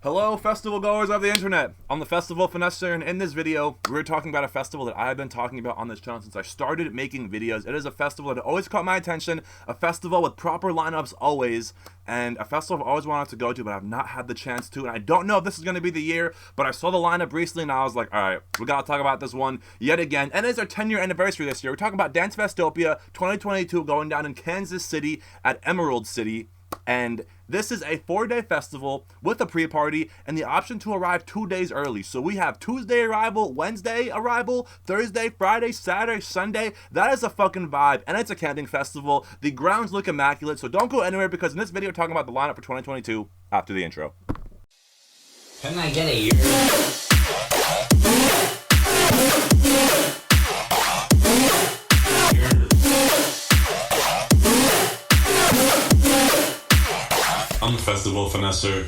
Hello, festival goers of the internet. I'm the Festival Finesser, and in this video, we're talking about a festival that I've been talking about on this channel since I started making videos. It is a festival that always caught my attention, a festival with proper lineups always, and a festival I've always wanted to go to, but I've not had the chance to, and I don't know if this is going to be the year, but I saw the lineup recently, and I was like, alright, we gotta talk about this one yet again, and it's our 10-year anniversary this year. We're talking about Dancefestopia 2022 going down in Kansas City at Emerald City. And this is a 4-day festival with a pre-party and the option to arrive 2 days early. So we have Tuesday arrival, Wednesday arrival, Thursday, Friday, Saturday, Sunday. That is a fucking vibe, and it's a camping festival. The grounds look immaculate, so don't go anywhere because in this video we're talking about the lineup for 2022 after the intro. Can I get a year? I'm the Festival Finesser.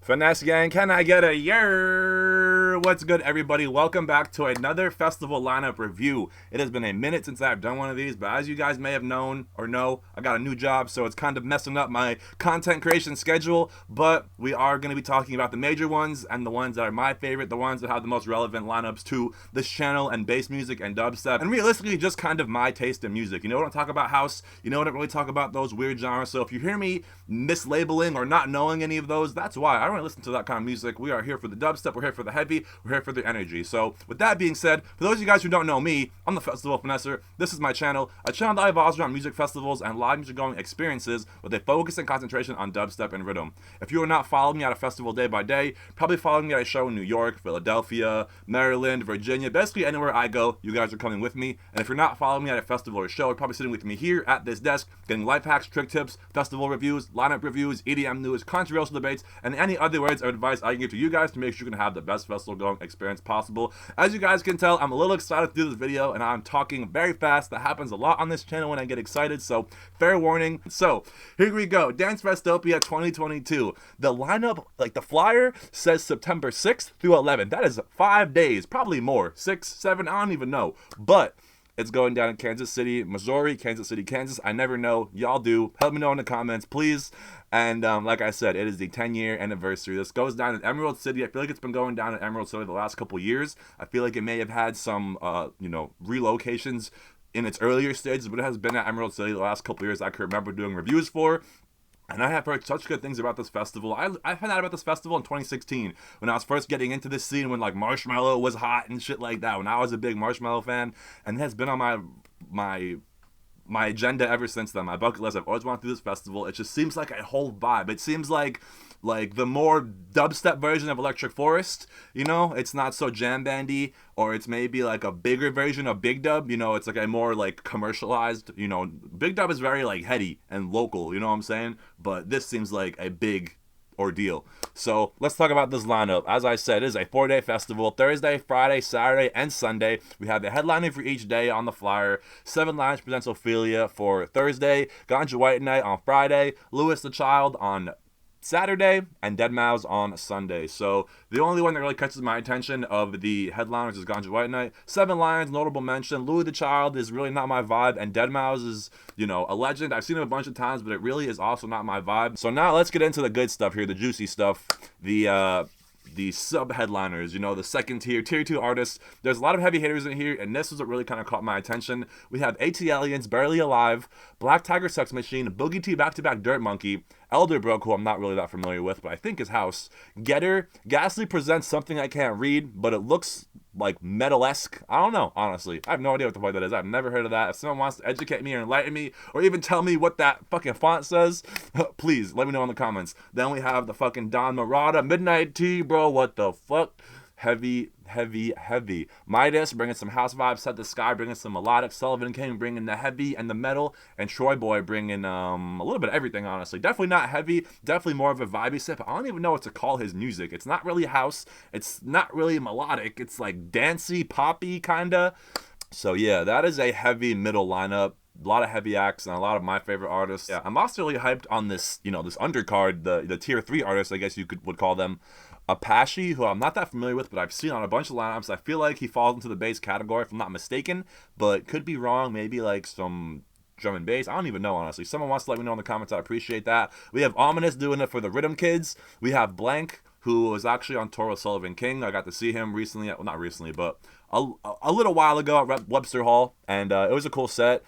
Finesse gang, can I get a year? What's good, everybody? Welcome back to another festival lineup review. It has been a minute since I've done one of these, but as you guys may have known or know, I got a new job, so it's kind of messing up my content creation schedule, but we are going to be talking about the major ones and the ones that are my favorite, the ones that have the most relevant lineups to this channel and bass music and dubstep, and realistically just kind of my taste in music. You know, when I talk about house, you know, I don't really talk about those weird genres, so if you hear me mislabeling or not knowing any of those, that's why. I don't listen to that kind of music. We are here for the dubstep, we're here for the heavy, we're here for the energy. So with that being said, for those of you guys who don't know me, I'm the Festival Finesser. This is my channel, a channel that evolves around music festivals and live music going experiences with a focus and concentration on dubstep and rhythm. If you are not following me at a festival day by day, probably following me at a show in New York, Philadelphia, Maryland, Virginia, basically anywhere I go, you guys are coming with me. And if you're not following me at a festival or show, you're probably sitting with me here at this desk, getting life hacks, trick tips, festival reviews, lineup reviews, EDM news, controversial debates, and any other words of advice I can give to you guys to make sure you can have the best festival going experience possible. As you guys can tell, I'm a little excited to do this video, and I'm talking very fast. That happens a lot on this channel when I get excited, so fair warning. So here we go, Dancefestopia 2022. The lineup, like the flyer, says September 6th through 11th. That is 5 days, probably more, 6, 7, I don't even know, but it's going down in Kansas City, Missouri, Kansas City, Kansas. I never know. Y'all do. Help me know in the comments, please. And like I said, it is the 10-year anniversary. This goes down in Emerald City. I feel like it's been going down in Emerald City the last couple years. I feel like it may have had some, relocations in its earlier stages, but it has been at Emerald City the last couple years I can remember doing reviews for. And I have heard such good things about this festival. I found out about this festival in 2016 when I was first getting into this scene, when like Marshmello was hot and shit like that, when I was a big Marshmello fan, and it has been on my agenda ever since then. My bucket list, I've always wanted to do this festival. It just seems like a whole vibe. It seems like the more dubstep version of Electric Forest, you know? It's not so jam bandy, or it's maybe like a bigger version of Big Dub, you know? It's like a more like commercialized, you know? Big Dub is very like heady and local, you know what I'm saying? But this seems like a big ordeal. So let's talk about this lineup. As I said, it is a 4-day festival. Thursday, Friday, Saturday, and Sunday. We have the headliner for each day on the flyer. 7 Lions presents Ophelia for Thursday, Ganja White Night on Friday, Louis the Child on Saturday, and Deadmau5 on Sunday. So the only one that really catches my attention of the headliners is Ganja White Night. 7 Lions, notable mention. Louis the Child is really not my vibe, and Deadmau5 is, you know, a legend. I've seen him a bunch of times, but it really is also not my vibe. So now let's get into the good stuff here, the juicy stuff, the sub-headliners, you know, the second tier, tier 2 artists. There's a lot of heavy hitters in here, and this is what really kind of caught my attention. We have AT Aliens, Barely Alive, Black Tiger Sex Machine, Boogie T Back-to-Back Dirt Monkey, Elderbrook, who I'm not really that familiar with, but I think is house, Getter, Ghastly presents something I can't read, but it looks like metal-esque. I don't know, honestly. I have no idea what the fuck that is. I've never heard of that. If someone wants to educate me or enlighten me, or even tell me what that fucking font says, please let me know in the comments. Then we have the fucking Don Murata, Midnight Tea, bro, what the fuck? Heavy, heavy, heavy. Midas bringing some house vibes, Set the Sky bringing some melodic, Sullivan King bringing the heavy and the metal, and Troy Boy bringing a little bit of everything, honestly. Definitely not heavy, definitely more of a vibey set, but I don't even know what to call his music. It's not really house, it's not really melodic, it's like dancey, poppy kinda. So yeah, that is a heavy middle lineup. A lot of heavy acts and a lot of my favorite artists. Yeah, I'm also really hyped on this, you know, this undercard, the tier 3 artists, I guess you would call them. Apache, who I'm not that familiar with, but I've seen on a bunch of lineups. I feel like he falls into the bass category, if I'm not mistaken, but could be wrong. Maybe like some drum and bass. I don't even know, honestly. Someone wants to let me know in the comments. I appreciate that. We have Ominous doing it for the Rhythm Kids. We have Blank, who was actually on tour with Sullivan King. I got to see him recently, well, not recently, but a little while ago at Webster Hall, and it was a cool set.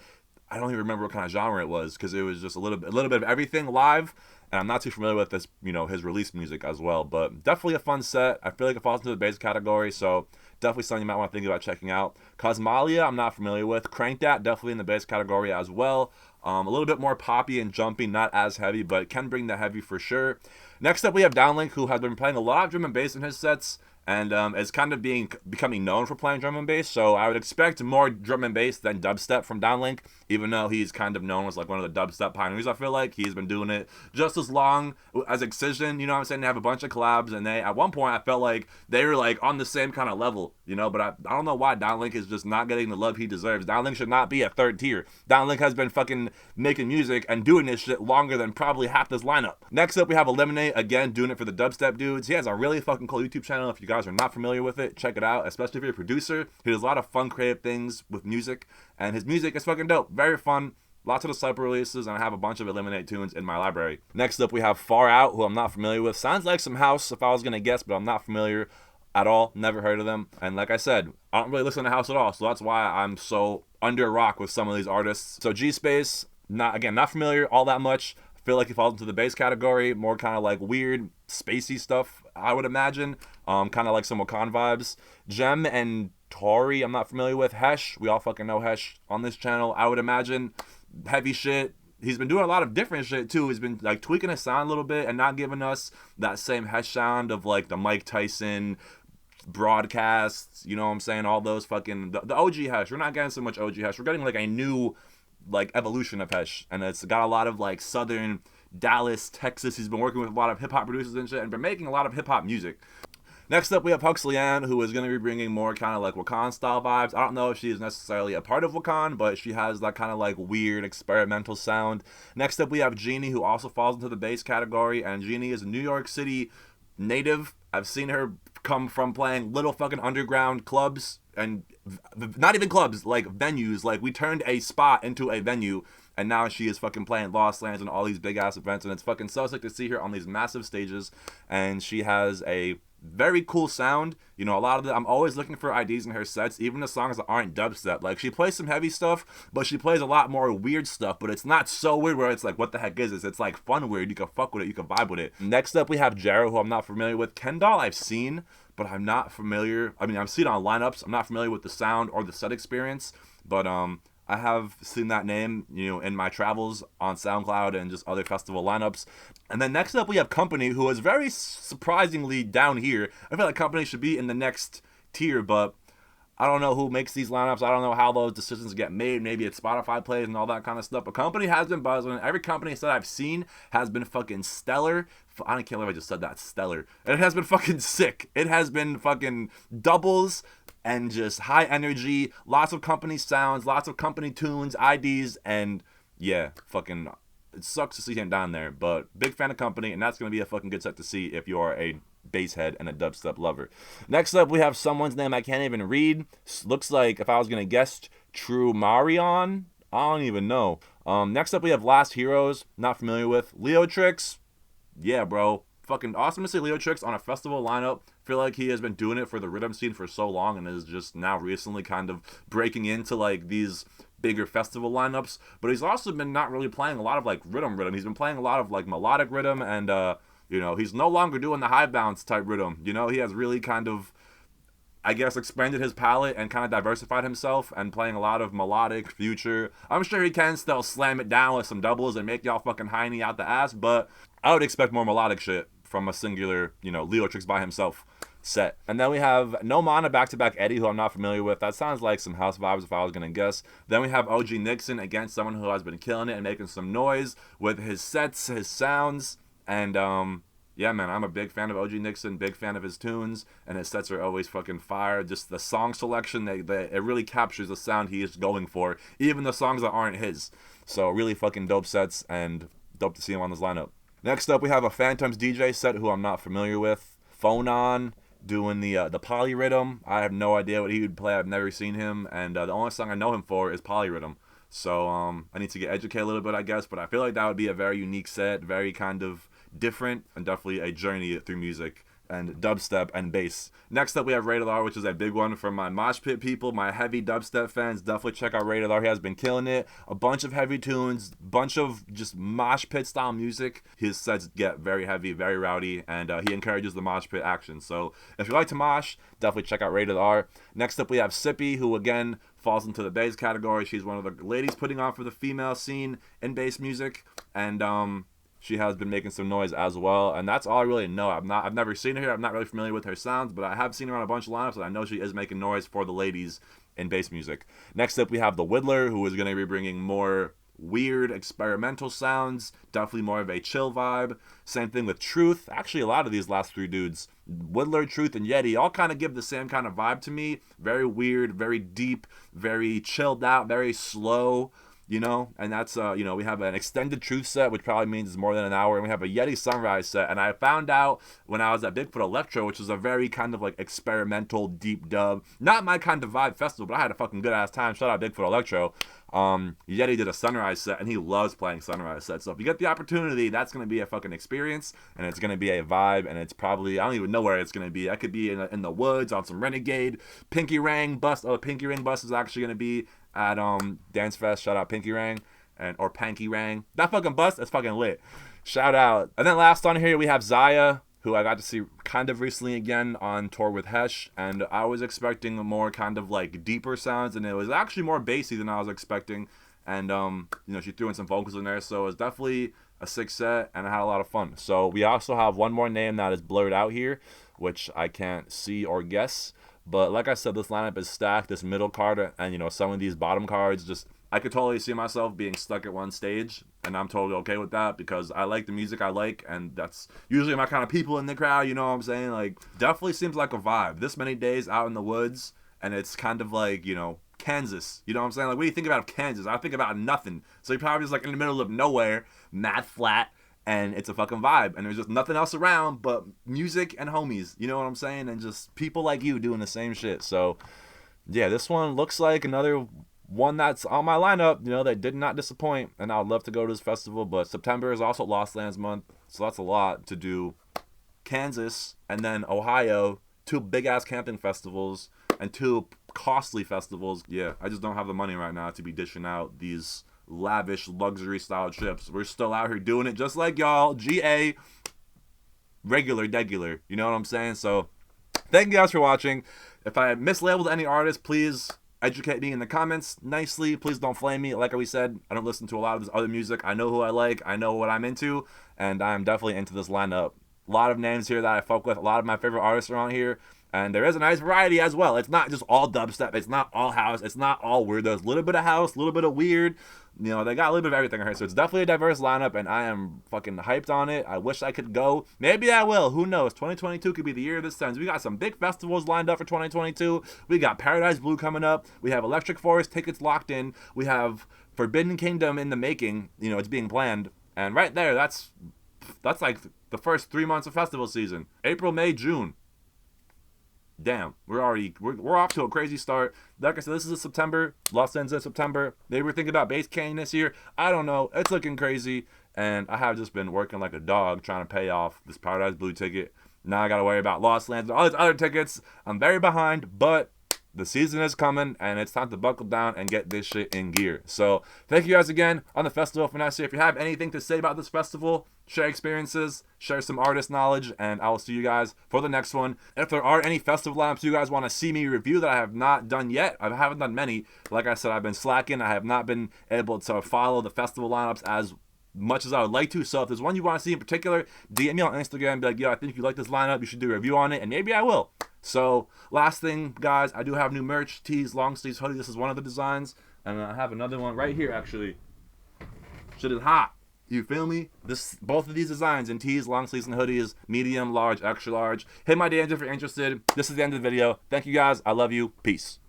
I don't even remember what kind of genre it was, because it was just a little bit of everything live, and I'm not too familiar with this, his release music as well, but definitely a fun set. I feel like it falls into the bass category, so definitely something you might want to think about checking out. Cosmalia, I'm not familiar with. Crank That, definitely in the bass category as well. A little bit more poppy and jumpy, not as heavy, but can bring the heavy for sure. Next up, we have Downlink, who has been playing a lot of drum and bass in his sets, and is kind of becoming known for playing drum and bass. So I would expect more drum and bass than dubstep from Downlink, even though he's kind of known as like one of the dubstep pioneers. I feel like he's been doing it just as long as Excision. You know what I'm saying? They have a bunch of collabs, and at one point I felt like they were like on the same kind of level, But I don't know why Downlink is just not getting the love he deserves. Downlink should not be a third tier. Downlink has been fucking making music and doing this shit longer than probably half this lineup. Next up, we have Eliminate, again doing it for the dubstep dudes. He has a really fucking cool YouTube channel. If you guys are not familiar with it, check it out, especially if you're a producer. He does a lot of fun, creative things with music, and his music is fucking dope. Very fun. Lots of the cyber releases, and I have a bunch of Eliminate tunes in my library. Next up, we have Far Out, who I'm not familiar with. Sounds like some house if I was gonna guess, but I'm not familiar at all. Never heard of them. And like I said, I don't really listen to house at all, so that's why I'm so under a rock with some of these artists. So G-Space, not familiar all that much. Feel like he falls into the bass category, more kind of like weird, spacey stuff, I would imagine. Kind of like some Wakan vibes. Gem and Tori, I'm not familiar with. Hesh, we all fucking know Hesh on this channel, I would imagine. Heavy shit. He's been doing a lot of different shit too. He's been like tweaking his sound a little bit and not giving us that same Hesh sound of like the Mike Tyson broadcasts, you know what I'm saying? All those fucking, the OG Hesh. We're not getting so much OG Hesh. We're getting like a new like evolution of Hesh, and it's got a lot of like southern Dallas, Texas. He's been working with a lot of hip hop producers and shit, and been making a lot of hip hop music. Next up, we have Huxley Ann, who is going to be bringing more kind of like Wakan style vibes. I don't know if she is necessarily a part of Wakan, but she has that kind of like weird experimental sound. Next up, we have Jeannie, who also falls into the bass category, and Jeannie is a New York City native. I've seen her come from playing little fucking underground clubs, and not even clubs, like venues. Like, we turned a spot into a venue, and now she is fucking playing Lost Lands and all these big ass events, and it's fucking so sick to see her on these massive stages. And she has a very cool sound. A lot of I'm always looking for ideas in her sets, even the songs that aren't dubstep. Like, she plays some heavy stuff, but she plays a lot more weird stuff, but it's not so weird where it's like, what the heck is this? It's like fun weird. You can fuck with it, you can vibe with it. Next up, we have Jarrow, who I'm not familiar with. Kendall I've seen, but I'm not familiar. I've seen it on lineups. I'm not familiar with the sound or the set experience, but I have seen that name, in my travels on SoundCloud and just other festival lineups. And then next up, we have Company, who is very surprisingly down here. I feel like Company should be in the next tier, but I don't know who makes these lineups. I don't know how those decisions get made. Maybe it's Spotify plays and all that kind of stuff. But Company has been buzzing. Every Company set I've seen has been fucking stellar. I don't care if I just said that, stellar. It has been fucking sick. It has been fucking doubles and just high energy, lots of Company sounds, lots of Company tunes, IDs, and yeah, fucking, it sucks to see him down there, but big fan of Company, and that's going to be a fucking good set to see if you are a bass head and a dubstep lover. Next up, we have someone's name I can't even read. Looks like, if I was going to guess, True Marion? I don't even know. Next up, we have Last Heroes, not familiar with. Leo Tricks, yeah, bro. Fucking awesome to see Leo Tricks on a festival lineup. Feel like he has been doing it for the rhythm scene for so long and is just now recently kind of breaking into like these bigger festival lineups. But he's also been not really playing a lot of like rhythm. He's been playing a lot of like melodic rhythm, and he's no longer doing the high bounce type rhythm. He has really kind of, I guess, expanded his palette and kind of diversified himself and playing a lot of melodic, future. I'm sure he can still slam it down with some doubles and make y'all fucking hiney out the ass, but I would expect more melodic shit from a singular, Leo Tricks by himself set. And then we have No Mana back-to-back Eddie, who I'm not familiar with. That sounds like some house vibes if I was gonna guess. Then we have OG Nixon, again, someone who has been killing it and making some noise with his sets, his sounds, and yeah, man, I'm a big fan of OG Nixon, big fan of his tunes, and his sets are always fucking fire. Just the song selection, it really captures the sound he is going for, even the songs that aren't his. So really fucking dope sets, and dope to see him on this lineup. Next up, we have a Phantoms DJ set who I'm not familiar with. Phone On, doing the polyrhythm. I have no idea what he would play. I've never seen him, and the only song I know him for is polyrhythm. So I need to get educated a little bit, I guess, but I feel like that would be a very unique set, very kind of different, and definitely a journey through music and dubstep and bass. Next up, we have Rated R, which is a big one for my mosh pit people, my heavy dubstep fans. Definitely check out Rated R. He has been killing it. A bunch of heavy tunes, bunch of just mosh pit style music. His sets get very heavy, very rowdy, and he encourages the mosh pit action. So if you like to mosh, definitely check out Rated R. Next up, we have Sippy, who again falls into the bass category. She's one of the ladies putting on for the female scene in bass music, and she has been making some noise as well, and that's all I really know. I've never seen her. I'm not really familiar with her sounds, but I have seen her on a bunch of lineups, and I know she is making noise for the ladies in bass music. Next up, we have the Whittler, who is going to be bringing more weird experimental sounds, definitely more of a chill vibe. Same thing with Truth. Actually, a lot of these last three dudes, Whittler, Truth, and Yeti, all kind of give the same kind of vibe to me. Very weird, very deep, very chilled out, very slow. You know, and that's, you know, we have an extended Truth set, which probably means it's more than an hour, and we have a Yeti Sunrise set, and I found out when I was at Bigfoot Electro, which is a very kind of, like, experimental, deep dub, not my kind of vibe festival, but I had a fucking good-ass time. Shout out Bigfoot Electro. Yeti did a Sunrise set, and he loves playing Sunrise sets, so if you get the opportunity, that's going to be a fucking experience, and it's going to be a vibe, and it's probably, I don't even know where it's going to be. I could be in the woods on some Renegade. Pinky Ring bus is actually going to be at Dancefest. Shout out Pinky Rang or Panky Rang. That fucking bus, that's fucking lit. Shout out. And then last on here we have Zaya, who I got to see kind of recently again on tour with Hesh, and I was expecting more kind of like deeper sounds, and it was actually more bassy than I was expecting. And you know, she threw in some vocals in there, so it was definitely a sick set, and I had a lot of fun. So we also have one more name that is blurred out here, which I can't see or guess. But like I said, this lineup is stacked. This middle card and, you know, some of these bottom cards, just, I could totally see myself being stuck at one stage, and I'm totally okay with that because I like the music I like, and that's usually my kind of people in the crowd, you know what I'm saying? Like, definitely seems like a vibe. This many days out in the woods, and it's kind of like, you know, Kansas. You know what I'm saying? Like, what do you think about Kansas? I think about nothing. So you're probably just like in the middle of nowhere, mad flat, and it's a fucking vibe, and there's just nothing else around but music and homies, you know what I'm saying, and just people like you doing the same shit. So yeah, this one looks like another one that's on my lineup, you know, that did not disappoint, and I would love to go to this festival. But September is also Lost Lands month, so that's a lot to do. Kansas and then Ohio, two big ass camping festivals and two costly festivals. Yeah, I just don't have the money right now to be dishing out these lavish luxury style trips. We're still out here doing it just like y'all. GA, regular degular, you know what I'm saying? So thank you guys for watching. If I mislabeled any artist, please educate me in the comments nicely. Please don't flame me. Like we said, I don't listen to a lot of this other music. I know who I like, I know what I'm into, and I'm definitely into this lineup. A lot of names here that I fuck with. A lot of my favorite artists are on here, and there is a nice variety as well. It's not just all dubstep, it's not all house, it's not all weird. There's a little bit of house, a little bit of weird. You know, they got a little bit of everything here, so it's definitely a diverse lineup, and I am fucking hyped on it. I wish I could go. Maybe I will. Who knows? 2022 could be the year of this times. We got some big festivals lined up for 2022. We got Paradise Blue coming up. We have Electric Forest tickets locked in. We have Forbidden Kingdom in the making. You know, it's being planned. And right there, that's like the first 3 months of festival season. April, May, June. Damn, we're off to a crazy start. Like I said, this is a September. Los Angeles September. Maybe we're thinking about Base Canyon this year. I don't know. It's looking crazy, and I have just been working like a dog trying to pay off this Paradise Blue ticket. Now I gotta worry about Lost Lands and all these other tickets. I'm very behind, but the season is coming, and it's time to buckle down and get this shit in gear. So thank you guys again on the Festival Finesse. If you have anything to say about this festival, share experiences, share some artist knowledge, and I will see you guys for the next one. And if there are any festival lineups you guys want to see me review that I have not done yet, I haven't done many. Like I said, I've been slacking. I have not been able to follow the festival lineups as much as I would like to. So if there's one you want to see in particular, DM me on Instagram and be like, yo, I think you like this lineup, you should do a review on it, and maybe I will. So last thing, guys, I do have new merch, tees, long sleeves, hoodie. This is one of the designs, and I have another one right here, actually. Shit is hot. You feel me? Both of these designs in tees, long sleeves, and hoodies, medium, large, extra large. Hit my DMs if you're interested. This is the end of the video. Thank you guys. I love you. Peace.